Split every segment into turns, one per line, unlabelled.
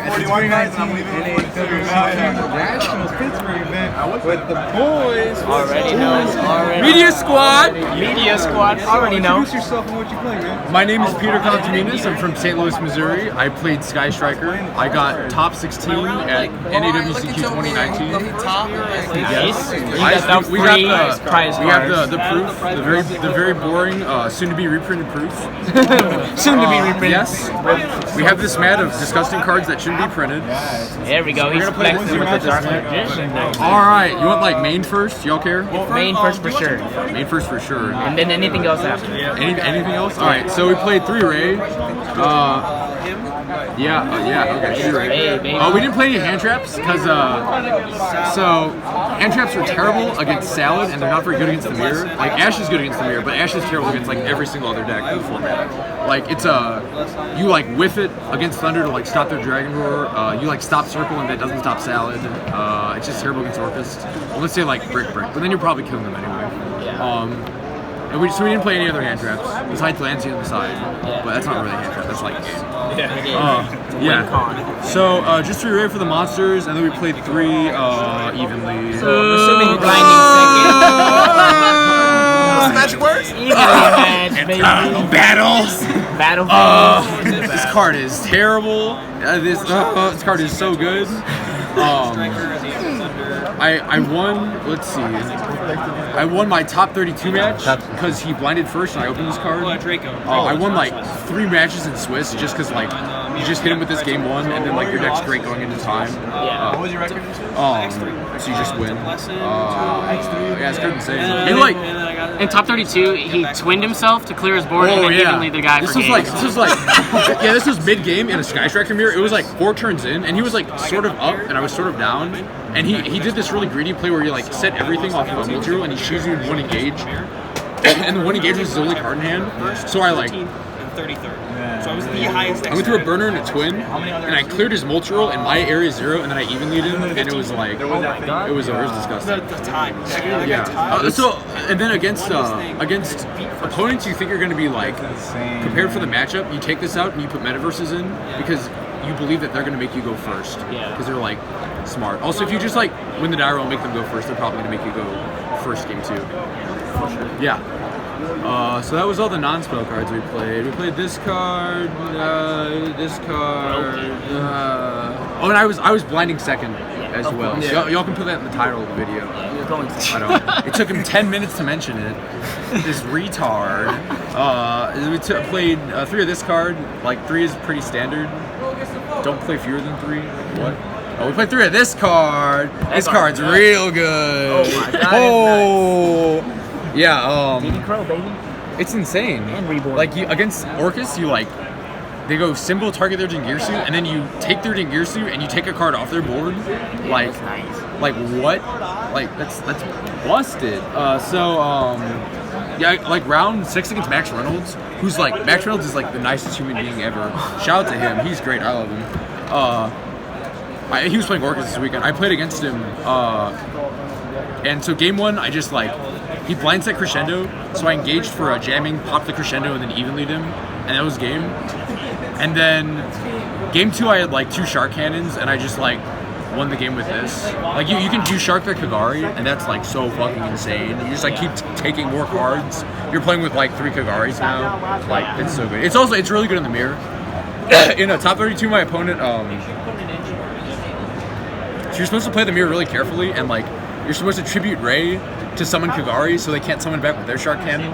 at the 2019 NAWCQ Nationals Pittsburgh event with the boys.
Already know.
Media Squad!
Media Squad. Already know.
Introduce yourself and what you play, man.
My name is Peter Kontominas. I'm from St. Louis, Missouri. I played Sky Striker. I got top 16 at NAWCQ 2019.
Yes.
We got the proof, the very boring, soon-to-be reprinted proof.
Soon to be reprinted.
Yes. We have this mat of disgusting cards that shouldn't be printed.
There we go. He's flexing with the dark magician.
All right, you want like main first? Y'all care?
Main first for sure.
Main first for sure.
And then anything else after.
Anything else? All right, so we played 3 Ray. Okay, 3 Ray. We didn't play any hand traps because so hand traps are terrible against Salad and they're not very good against the mirror. Like Ash is good against the mirror, but Ash is terrible against like every single other deck in the format. Like it's you like whiff it against Thunder to like stop their Dragon Roar. You like stop Circle and that doesn't stop Salad. It's just terrible against Orcust. Let's say like Brick, but then you're probably killing them anyway. And we didn't play any other hand traps besides Lancey on the side, but that's not really a hand trap. That's like yeah. So just 3 Ray for the monsters, and then we played 3 evenly.
Assuming blinding second.
Magic words?
Evenly match, baby.
Battle. This card is terrible. This card is so good. I won. Let's see. I won my top 32 match because he blinded first and I opened this card. I won like 3 matches in Swiss just because like you just hit him with this game 1 and then like your deck's great going into time.
What was your record?
So you just win. Yeah, it's good to say. And like
in top 32, he twinned himself to clear his board and then evenly the guy
this
for
was
games.
This was mid game in a Sky Striker mirror. It was like 4 turns in and he was like sort of up and I was sort of down. And he did this really greedy play where you like set everything off of a multi-roll and he shoots you in 1 engage. And the 1 engage was his only card in hand. So I like
33rd. So I was the highest.
I went through a burner and a twin, and I cleared his multi-roll in my area 0, and then I evenly him, and it was like, it was disgusting.
The time.
Yeah. And then against opponents you think you're going to be like prepared for the matchup, you take this out and you put metaverses in because you believe that they're going to make you go first. Because they're like smart. Also, if you just like win the die roll and make them go first, they're probably going to make you go first game 2. For sure. Yeah. So that was all the non-spell cards we played. We played this card, this card. And I was blinding second as well. So y'all can put that in the title of the video. I don't. It took him 10 minutes to mention it. This retard. We played 3 of this card. Like 3 is pretty standard. Don't play fewer than 3. What? Oh, we played 3 of this card. This card's real good.
Oh my god.
Yeah,
DD Crow, baby.
It's insane.
And Reborn.
Like, against Orcust, you, like, they go symbol, target their Jingirsu, and then you take their Jingirsu and you take a card off their board. Like, like what? Like, that's busted. Yeah, like, round 6 against Max Reynolds, who's, like, Max Reynolds is, like, the nicest human being ever. Shout out to him. He's great. I love him. He was playing Orcust this weekend. I played against him, and so game 1, I just, like, he blindset Crescendo, so I engaged for a jamming, popped the Crescendo, and then evenly'd him, and that was game. And then game 2, I had like 2 Shark Cannons, and I just like won the game with this. Like you can do Shark the Kagari, and that's like so fucking insane. You just like keep taking more cards. You're playing with like 3 Kagaris now. Like it's so good. It's really good in the mirror. In a top 32, my opponent, so you're supposed to play the mirror really carefully, and like you're supposed to tribute Ray to summon Kagari so they can't summon back with their Shark Cannon.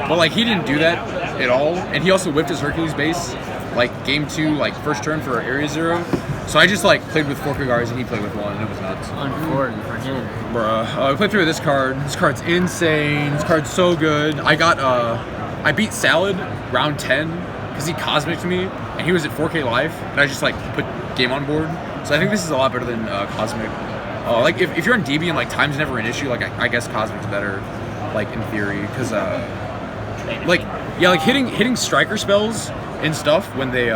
But like he didn't do that at all, and he also whipped his Hercules base like game 2, like first turn for area 0. So I just like played with 4 Kagaris and he played with 1, and it was nuts.
Unfortunate for him.
Bruh. We played through this card. This card's insane. This card's so good. I beat Salad round 10 because he cosmicked me and he was at 4K life, and I just like put game on board. So I think this is a lot better than Cosmic. Like if you're on DB and like time's never an issue, like I guess Cosmic's better, like in theory, because like hitting striker spells and stuff when they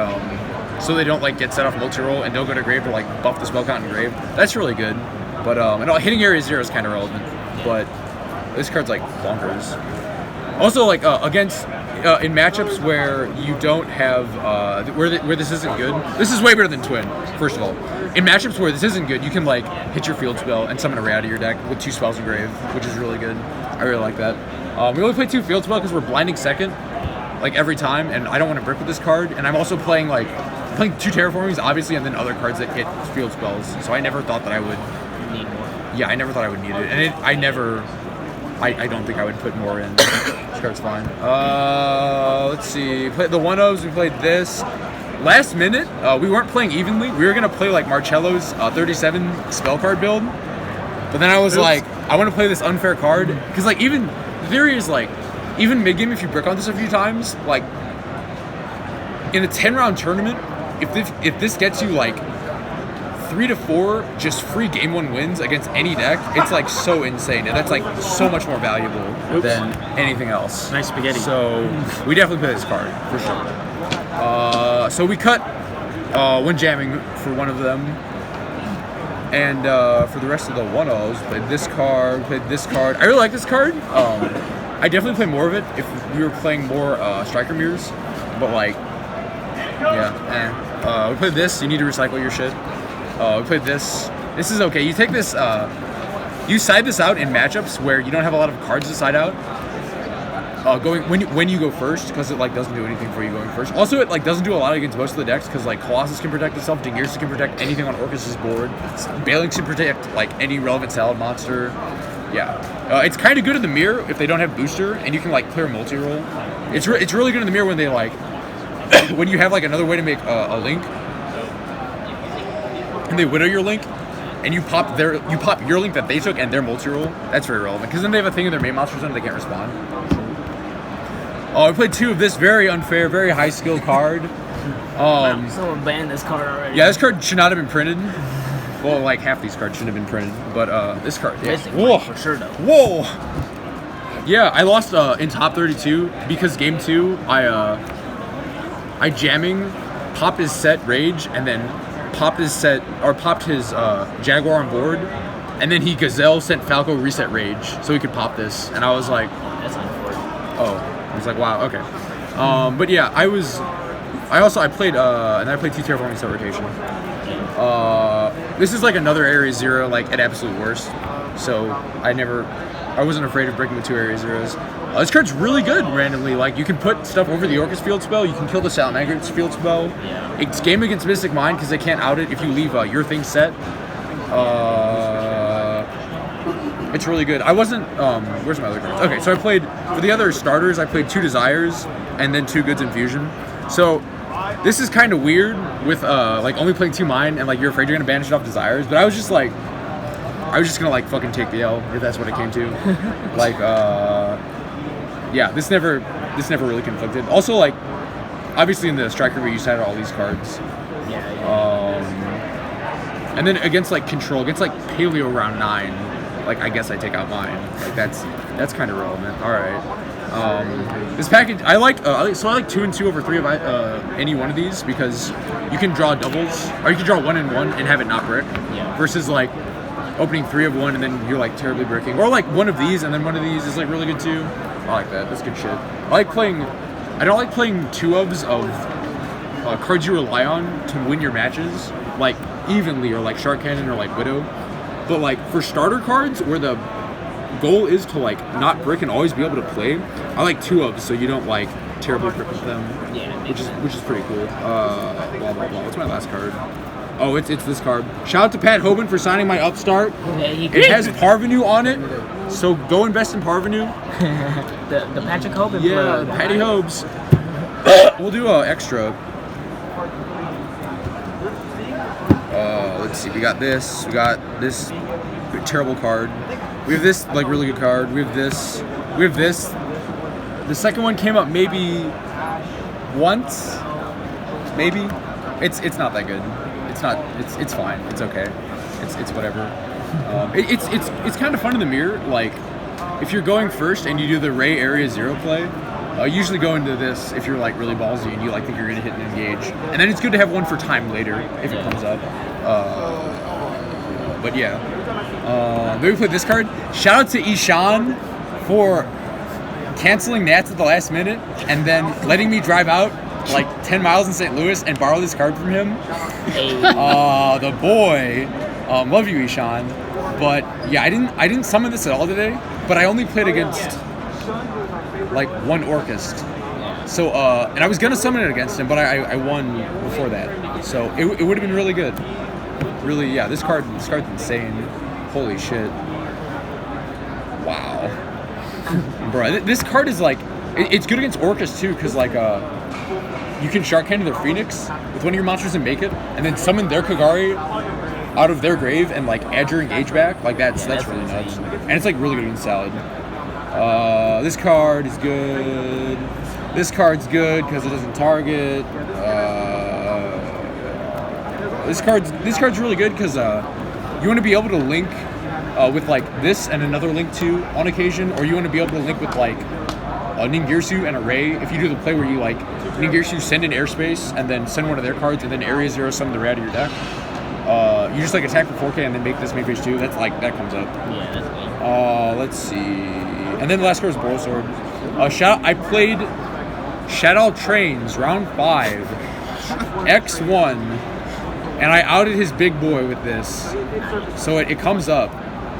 so they don't like get set off multi-roll and don't go to grave to like buff the spell count in grave. That's really good. But and hitting area 0 is kind of relevant. But this card's like bonkers. Also like against in matchups where you don't have where this isn't good. This is way better than Twin. First of all, in matchups where this isn't good, you can like hit your field spell and summon a Ray out of your deck with 2 spells in grave, which is really good. I really like that. We only play 2 field spell because we're blinding second, like every time, and I don't want to brick with this card. And I'm also playing 2 terraformings, obviously, and then other cards that hit field spells. So I never thought that I would
Need more.
Yeah, I never thought I would need it, and I don't think I would put more in. This card's fine. Let's see. Play the 1-0s. We played this. Last minute, we weren't playing evenly. We were gonna play like Marcello's 37 spell card build, but then I was like, I want to play this unfair card because like even the theory is like even mid game if you brick on this a few times, like in a 10-round tournament, if this gets you like 3 to 4 just free game 1 wins against any deck, it's like so insane, and that's like so much more valuable than anything else.
Nice spaghetti.
So we definitely play this card for sure. So we cut when jamming for one of them, and for the rest of the 1-0s, played this card. I really like this card. I definitely play more of it if we were playing more Striker Mirrors, but like, we played this. You need to recycle your shit. We played this. This is okay. You take this. You side this out in matchups where you don't have a lot of cards to side out. Going when you go first, because it like doesn't do anything for you going first. Also, it like doesn't do a lot against most of the decks because like Colossus can protect itself, Dingirsa can protect anything on Orcus's board, Balinx can protect like any relevant salad monster. Yeah, it's kind of good in the mirror if they don't have booster and you can like clear multi-roll. It's really good in the mirror when they like when you have like another way to make a link. And they widow your link, and you pop your link that they took and their multi-roll. That's very relevant because then they have a thing in their main monster zone they can't respond. We played 2 of this very unfair, very high skill card.
Someone banned this card already.
Yeah, this card should not have been printed. Well, like half these cards shouldn't have been printed, but this card. Yeah.
Whoa, for sure though.
Whoa. Yeah, I lost in top 32 because game 2 I jamming, popped his set Rage, and then popped his Jaguar on board, and then he Gazelle sent Falco reset Rage so he could pop this, and I was like,
That's unfortunate.
I was like, wow, okay. But yeah, I played 2 terraforming set rotation. This is like another area 0 like at absolute worst, so I wasn't afraid of breaking the 2 area 0s. This card's really good randomly. Like, you can put stuff over the Orcus field spell. You can kill the Salamangreat's field spell.
Yeah.
It's game against Mystic Mind because they can't out it if you leave your thing set. It's really good. I wasn't... where's my other cards? Okay, so I played... For the other starters, I played 2 Desires and then 2 Goods Infusion. So this is kind of weird with like only playing 2 Mine and like you're afraid you're going to banish it off Desires. But I was just like... I was just going to like fucking take the L if that's what it came to. Like... Yeah, this never really conflicted. Also, like, obviously in the Striker we used to have all these cards.
Yeah.
And then against like Control, against like Paleo round 9, like I guess I take out mine. Like that's kind of relevant. All right. This package I like 2 and 2 over 3 of any one of these because you can draw doubles or you can draw 1 and 1 and have it not brick.
Yeah.
Versus like opening 3 of 1 and then you're like terribly bricking, or like 1 of these and then 1 of these is like really good too. I like that. That's good shit. I don't like playing 2-ofs of cards you rely on to win your matches, like evenly, or like Shark Cannon or like Widow. But like for starter cards where the goal is to like not brick and always be able to play, I like 2-ofs so you don't like terribly brick with them.
Yeah.
Which is pretty cool. Blah blah blah. What's my last card? Oh, it's this card. Shout out to Pat Hoban for signing my upstart.
Yeah,
it has Parvenu on it, so go invest in Parvenu.
the Patrick Hoban.
Yeah, Patty Hobes. We'll do extra. Let's see. We got this. We got this terrible card. We have this like really good card. We have this. We have this. The second one came up maybe once. Maybe. It's not that good. It's fine. It's okay. It's whatever. It's kind of fun in the mirror. Like if you're going first and you do the Ray Area 0 play, usually go into this if you're like really ballsy and you like think you're gonna hit and engage. And then it's good to have one for time later if it comes up. But yeah. Maybe we played this card. Shout out to Ishan for canceling Nats at the last minute and then letting me drive out like 10 miles in St. Louis and borrow this card from him. The boy, love you, Ishan. But yeah, I didn't summon this at all today. But I only played against like one Orcust. So and I was gonna summon it against him, but I won before that. So it would have been really good. Really, yeah. This card's insane. Holy shit. Wow. Bro, this card is like, it's good against Orcust too, because like you can Shark Cannon their Phoenix with one of your monsters and make it, and then summon their Kagari out of their grave and like add your engage back. Like that's really nuts. And it's like really good against Salad. This card is good. This card's good because it doesn't target. This card's really good because you want to be able to link with like this and another link too on occasion, or you want to be able to link with like a Ningirsu and a Ray. If you do the play where you like Ningirsu send in airspace and then send one of their cards and then area 0 summon the Ray out of your deck. You just like attack for 4K and then make this main phase 2. That's like that comes up.
Yeah, that's good.
Let's see. And then the last card is Boral Sword. I played Shadow Trains round 5, X1, and I outed his big boy with this, so it comes up.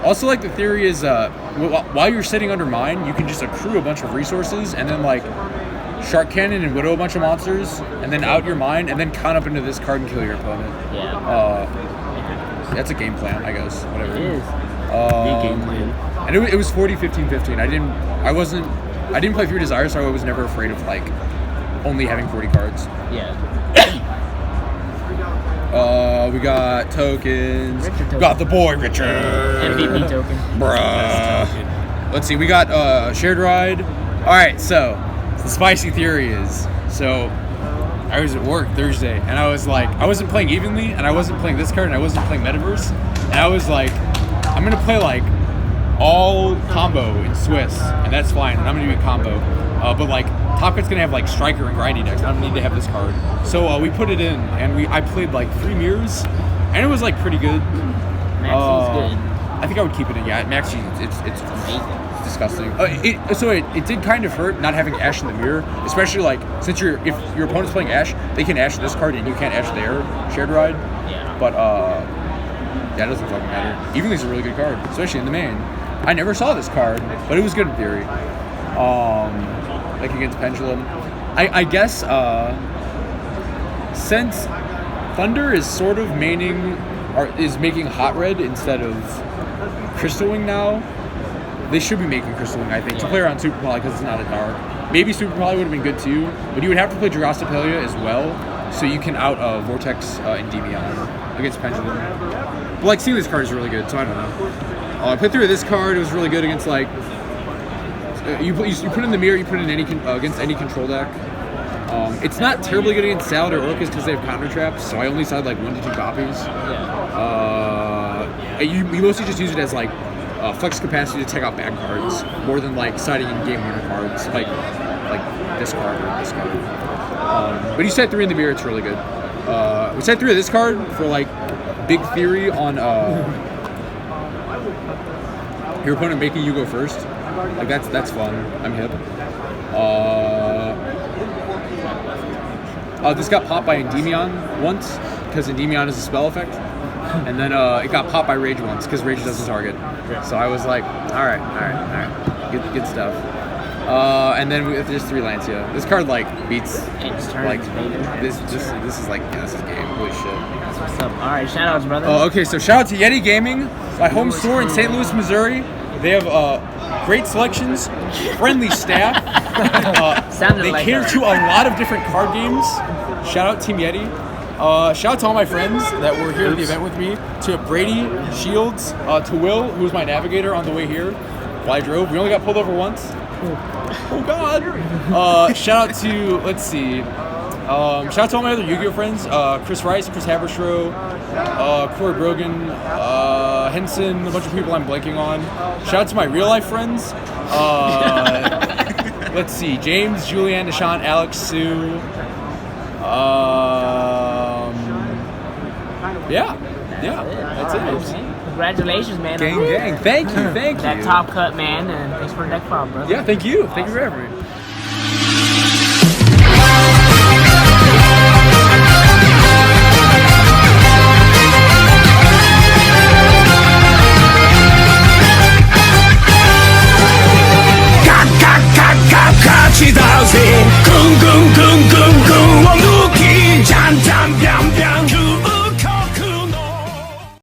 Also, like the theory is, while you're sitting under mine, you can just accrue a bunch of resources and then like Shark Cannon and Widow a bunch of monsters, and then out your mine, and then count up into this card and kill your opponent.
Yeah.
That's a game plan, I guess. Whatever.
It is. The game plan.
And it was 40, 15, 15. I didn't play Three Desires, so I was never afraid of like only having 40 cards.
Yeah.
We got tokens. We got the boy Richard.
MVP token.
Bruh. Let's see. We got shared ride. All right. So the spicy theory is I was at work Thursday and I was like, I wasn't playing evenly and I wasn't playing this card and I wasn't playing Metaverse, and I was like, I'm gonna play like all combo in Swiss, and that's fine, and I'm gonna do a combo. But like Top Cut's gonna have like Striker and Grindy decks. I don't need to have this card. So we put it in, and I played like 3 mirrors, and it was like pretty good.
Maxi's good.
I think I would keep it in. Yeah, Maxi, it's
Amazing.
It's disgusting. It did kind of hurt not having Ash in the mirror, especially like since if your opponent's playing Ash, they can Ash this card and you can't Ash their shared ride.
Yeah.
But that doesn't fucking matter. Evenly's a really good card, especially in the main. I never saw this card, but it was good in theory. Like against Pendulum. I guess since Thunder is sort of is making Hot Red instead of Crystal Wing now, they should be making Crystal Wing, I think, to play around Super Poly because it's not a dark. Maybe Super Poly would have been good too, but you would have to play Jurassipelia as well, so you can out Vortex and Endymion against Pendulum. But like seeing this card is really good, so I don't know. I played through this card. It was really good against like you put it in the mirror. You put it in against any control deck. It's not terribly good against Salad or Orcust because they have counter traps. So I only side like 1 to 2 copies.
Yeah.
You mostly just use it as like flex capacity to take out bad cards more than like siding in game winner cards like this card or this card. But you side 3 in the mirror. It's really good. We side 3 of this card for like big theory on your opponent making you go first. Like that's fun. I'm hip. This got popped by Endymion once because Endymion is a spell effect, and then it got popped by Rage once because Rage doesn't target. So I was like, all right, good stuff. And then there's 3 Lancia. This card like beats like this is like this is game. Holy shit.
That's what's up. All right, shoutouts, brother.
Okay, so shout out to Yeti Gaming, my home store in St. Louis, Missouri. They have great selections, friendly staff. They cater to a lot of different card games. Shout out Team Yeti. Shout out to all my friends that were here at the event with me. To Brady Shields, to Will, who was my navigator on the way here while I drove. We only got pulled over once. Oh God. Shout out to, let's see. Shout out to all my other Yu-Gi-Oh friends. Chris Rice, Chris Haberstroh, Corey Brogan, Henson, a bunch of people I'm blanking on. Shout out to my real life friends. Let's see, James, Julianne, Deshaun, Alex, Sue. Yeah, that's it.
congratulations, man.
Gang. Thank you.
That top cut, man, and thanks for the deck file, bro.
Yeah, thank you. Thank you for having me.